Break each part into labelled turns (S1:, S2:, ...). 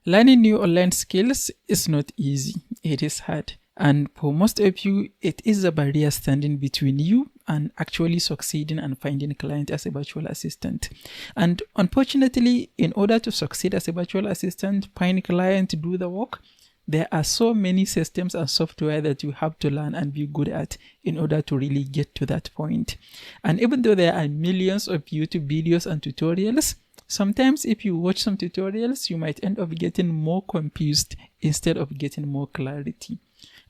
S1: Learning new online skills is not easy. It is hard. And for most of you, it is a barrier standing between you and actually succeeding and finding a client as a virtual assistant. And unfortunately, in order to succeed as a virtual assistant, find a client, do the work, there are so many systems and software that you have to learn and be good at in order to really get to that point. And even though there are millions of YouTube videos and tutorials, sometimes if you watch some tutorials, you might end up getting more confused instead of getting more clarity.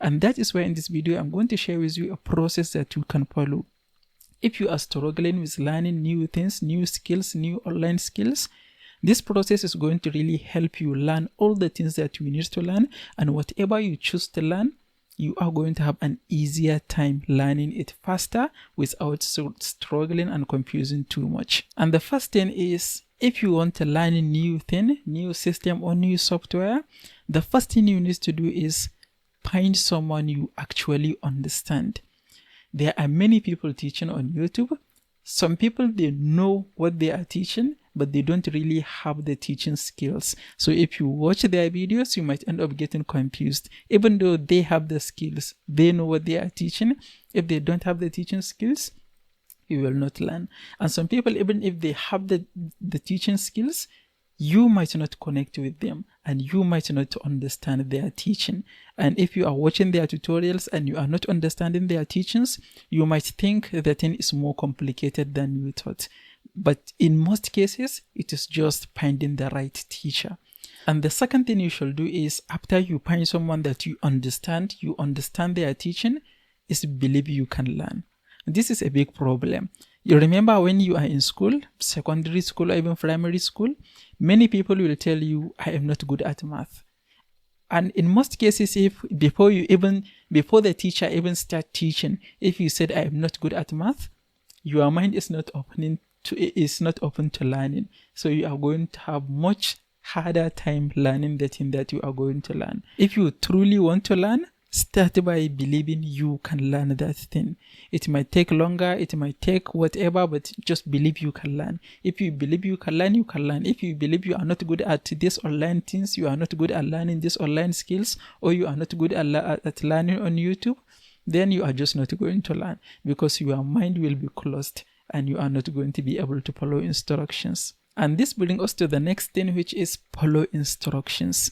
S1: And that is why in this video, I'm going to share with you a process that you can follow. If you are struggling with learning new things, new skills, new online skills, this process is going to really help you learn all the things that you need to learn, and whatever you choose to learn, you are going to have an easier time learning it faster without struggling and confusing too much. And the first thing is, if you want to learn a new thing, new system or new software, the first thing you need to do is find someone you actually understand. There are many people teaching on YouTube. Some people, they know what they are teaching, but they don't really have the teaching skills. So if you watch their videos, you might end up getting confused. Even though they have the skills, they know what they are teaching. If they don't have the teaching skills, you will not learn. And some people, even if they have the teaching skills, you might not connect with them and you might not understand their teaching. And if you are watching their tutorials and you are not understanding their teachings, you might think the thing is more complicated than you thought. But in most cases, it is just finding the right teacher. And the second thing you should do is, after you find someone that you understand their teaching, is believe you can learn. This is a big problem. You remember when you are in school, secondary school or even primary school, many people will tell you, I am not good at math. And in most cases, if before the teacher even start teaching, if you said I am not good at math, your mind is not open to learning. So you are going to have much harder time learning the thing that you are going to learn. If you truly want to learn, start by believing you can learn that thing. It might take longer, it might take whatever, but just believe you can learn. If you believe you can learn, you can learn. If you believe you are not good at these online things, you are not good at learning these online skills, or you are not good at learning on YouTube, then you are just not going to learn, because your mind will be closed and you are not going to be able to follow instructions. And this brings us to the next thing, which is follow instructions.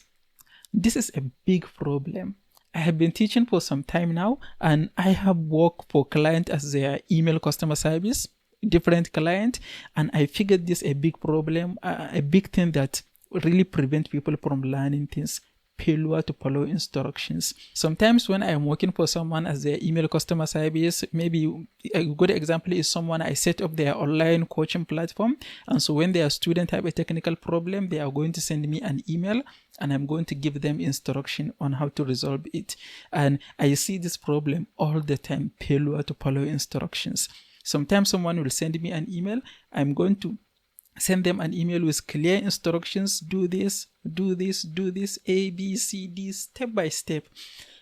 S1: This is a big problem. I have been teaching for some time now, and I have worked for clients as their email customer service, different client, and I figured this a big problem, a big thing that really prevents people from learning things. Failure to follow instructions. Sometimes when I am working for someone as their email customer service, maybe a good example is someone I set up their online coaching platform, and so when their student have a technical problem, they are going to send me an email and I'm going to give them instruction on how to resolve it. And I see this problem all the time, failure to follow instructions. Sometimes someone will send me an email, I'm going to send them an email with clear instructions, do this, A, B, C, D, step by step.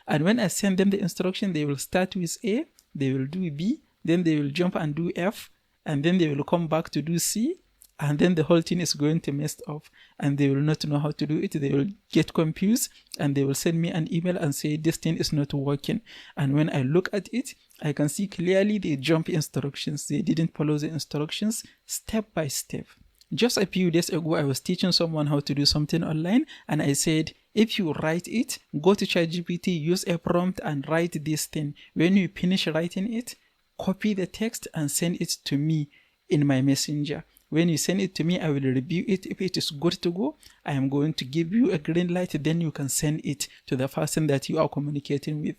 S1: And when I send them the instruction, they will start with A, they will do B, then they will jump and do F, and then they will come back to do C, and then the whole thing is going to mess up, and they will not know how to do it. They will get confused, and they will send me an email and say, this thing is not working. And when I look at it, I can see clearly they jump instructions. They didn't follow the instructions step by step. Just a few days ago, I was teaching someone how to do something online, and I said, if you write it, go to ChatGPT, use a prompt and write this thing. When you finish writing it, copy the text and send it to me in my messenger. When you send it to me, I will review it. If it is good to go, I am going to give you a green light. Then you can send it to the person that you are communicating with.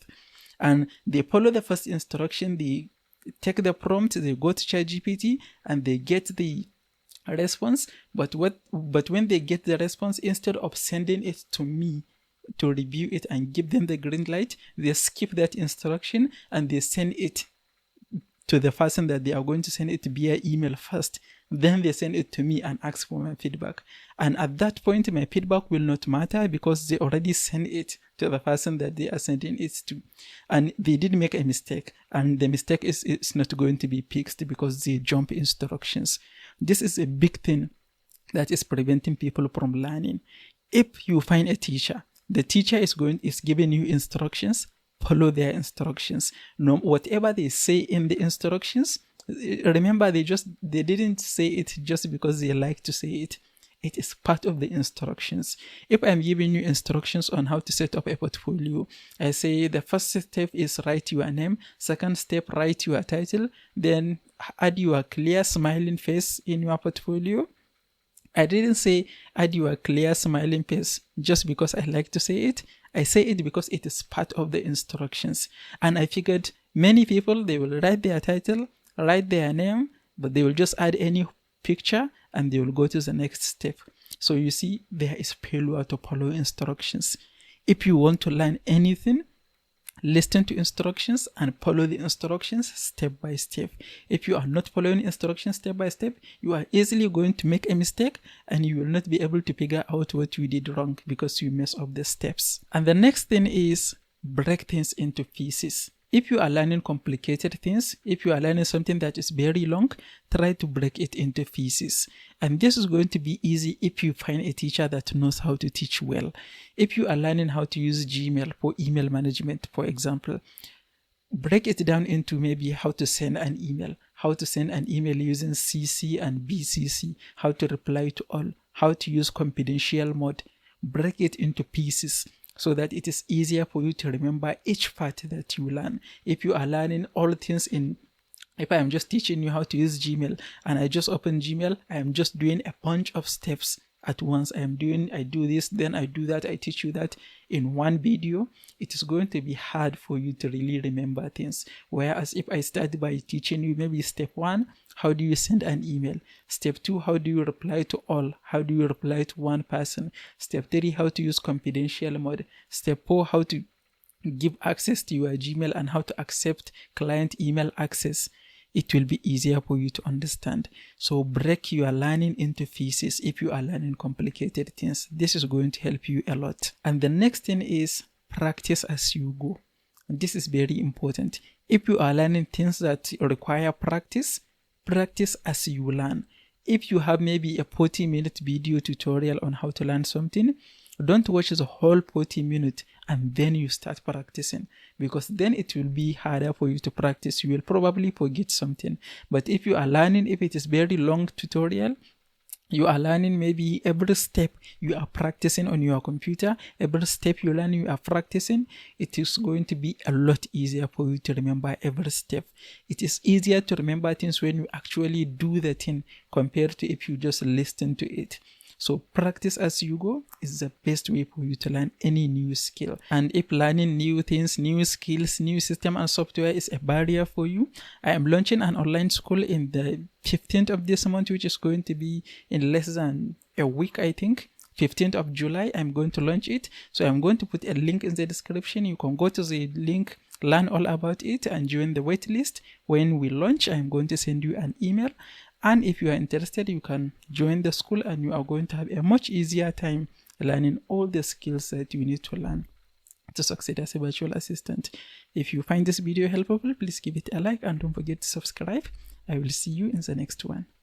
S1: And they follow the first instruction. They take the prompt, they go to ChatGPT, and they get the response. But when they get the response, instead of sending it to me to review it and give them the green light, they skip that instruction and they send it to the person that they are going to send it via email first. Then they send it to me and ask for my feedback. And at that point, my feedback will not matter because they already sent it to the person that they are sending it to. And they did make a mistake. And the mistake is not going to be fixed because they jump instructions. This is a big thing that is preventing people from learning. If you find a teacher, the teacher is giving you instructions, follow their instructions. No, whatever they say in the instructions, remember they didn't say it just because they like to say it. It is part of the instructions. If I'm giving you instructions on how to set up a portfolio, I say the first step is write your name, second step write your title, then add your clear smiling face in your portfolio. I didn't say add your clear smiling face just because I like to say it. I say it because it is part of the instructions. And I figured many people, they will write their title, write their name, but they will just add any picture and they will go to the next step. So you see, there is failure to follow instructions. If you want to learn anything, listen to instructions and follow the instructions step by step. If you are not following instructions step by step, you are easily going to make a mistake and you will not be able to figure out what you did wrong because you mess up the steps. And the next thing is break things into pieces. If you are learning complicated things, if you are learning something that is very long, try to break it into pieces. And this is going to be easy if you find a teacher that knows how to teach well. If you are learning how to use Gmail for email management, for example, break it down into maybe how to send an email using CC and BCC, how to reply to all, how to use confidential mode. Break it into pieces, so that it is easier for you to remember each part that you learn. If you are learning all things if I am just teaching you how to use Gmail and I just open Gmail, I am just doing a bunch of steps at once. I do this, then I do that, I teach you that in one video. It is going to be hard for you to really remember things. Whereas if I start by teaching you maybe step 1, how do you send an email? Step 2, how do you reply to all? How do you reply to one person? Step 3, how to use confidential mode. Step 4, how to give access to your Gmail and how to accept client email access. It will be easier for you to understand. So break your learning into pieces if you are learning complicated things. This is going to help you a lot. And the next thing is practice as you go. And this is very important. If you are learning things that require practice, practice as you learn. If you have maybe a 40-minute video tutorial on how to learn something, don't watch the whole 40 minutes and then you start practicing, because then it will be harder for you to practice. You will probably forget something. But if you are learning, if it is very long tutorial, you are learning maybe every step you are practicing on your computer, every step you learn you are practicing, it is going to be a lot easier for you to remember every step. It is easier to remember things when you actually do the thing compared to if you just listen to it. So practice as you go is the best way for you to learn any new skill. And if learning new things, new skills, new system and software is a barrier for you, I am launching an online school in the 15th of this month, which is going to be in less than a week, I think. 15th of July, I'm going to launch it. So I'm going to put a link in the description. You can go to the link, learn all about it and join the waitlist. When we launch, I'm going to send you an email. And if you are interested, you can join the school and you are going to have a much easier time learning all the skills that you need to learn to succeed as a virtual assistant. If you find this video helpful, please give it a like and don't forget to subscribe. I will see you in the next one.